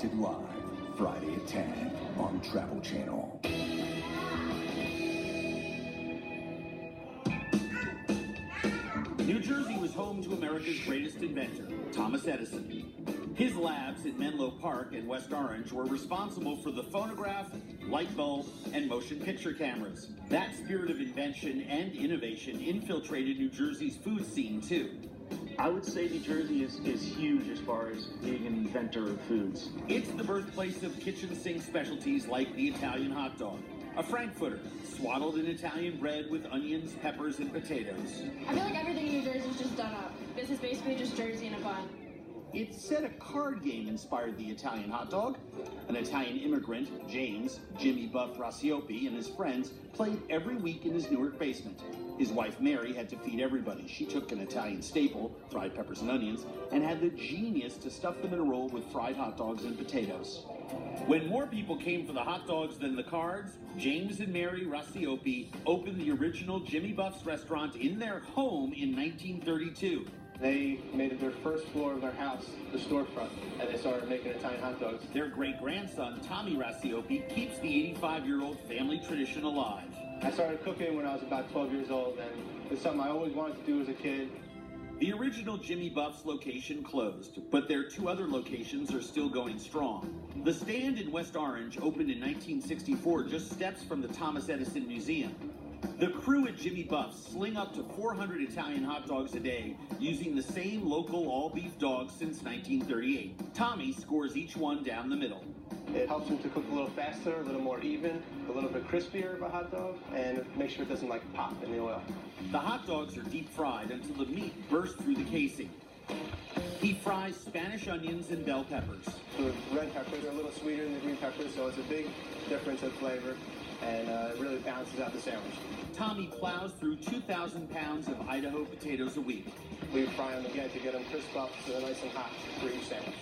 Redacted Live, Friday at 10 on Travel Channel. New Jersey was home to America's greatest inventor, Thomas Edison. His labs in Menlo Park and West Orange were responsible for the phonograph, light bulb, and motion picture cameras. That spirit of invention and innovation infiltrated New Jersey's food scene, too. I would say New Jersey is huge as far as being an inventor of foods. It's the birthplace of kitchen sink specialties like the Italian hot dog, a Frankfurter, swaddled in Italian bread with onions, peppers, and potatoes. I feel like everything in New Jersey is just done up. This is basically just Jersey in a bun. It's said a card game inspired the Italian hot dog. An Italian immigrant, James Jimmy Buff Rasiopi, and his friends played every week in his Newark basement. His wife, Mary, had to feed everybody. She took an Italian staple, fried peppers and onions, and had the genius to stuff them in a roll with fried hot dogs and potatoes. When more people came for the hot dogs than the cards, James and Mary Rasiopi opened the original Jimmy Buff's restaurant in their home in 1932. They made it their first floor of their house, the storefront, and they started making Italian hot dogs. Their great-grandson, Tommy Rasiopi, keeps the 85-year-old family tradition alive. I started cooking when I was about 12 years old, and it's something I always wanted to do as a kid. The original Jimmy Buff's location closed, but their two other locations are still going strong. The Stand in West Orange opened in 1964, just steps from the Thomas Edison Museum. The crew at Jimmy Buff's sling up to 400 Italian hot dogs a day using the same local all-beef dogs since 1938. Tommy scores each one down the middle. It helps them to cook a little faster, a little more even, a little bit crispier of a hot dog, and make sure it doesn't like pop in the oil. The hot dogs are deep fried until the meat bursts through the casing. He fries Spanish onions and bell peppers. The red peppers are a little sweeter than the green peppers, so it's a big difference in flavor, and it really balances out the sandwich. Tommy plows through 2,000 pounds of Idaho potatoes a week. We fry them again to get them crisp up so they're nice and hot for each sandwich.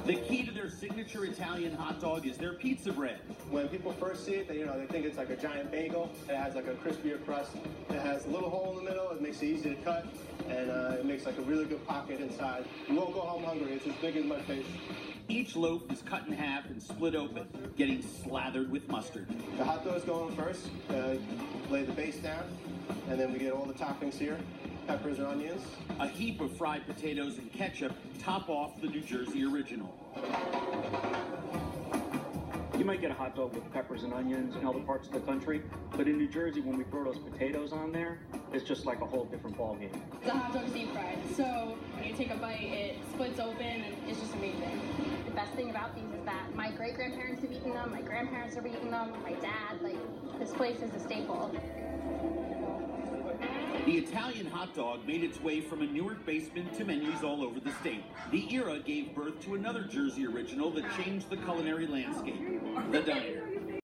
The key to their signature Italian hot dog is their pizza bread. When people first see it, they think it's like a giant bagel. It has like a crispier crust. It has a little hole in the middle. It makes it easy to cut, and it makes like a really good pocket inside. You won't go home hungry. It's as big as my face. Each loaf is cut in half and split open, getting slathered with mustard. The hot dog's going first. Lay the base down, and then we get all the toppings here. Peppers and onions. A heap of fried potatoes and ketchup top off the New Jersey original. You might get a hot dog with peppers and onions in other parts of the country, but in New Jersey, when we throw those potatoes on there, it's just like a whole different ballgame. The hot dog's deep fried, so when you take a bite, it splits open, and it's just amazing. The best thing about these is that my great-grandparents have eaten them, my grandparents have eaten them, my dad, this place is a staple. The Italian hot dog made its way from a Newark basement to menus all over the state. The era gave birth to another Jersey original that changed the culinary landscape, the diner.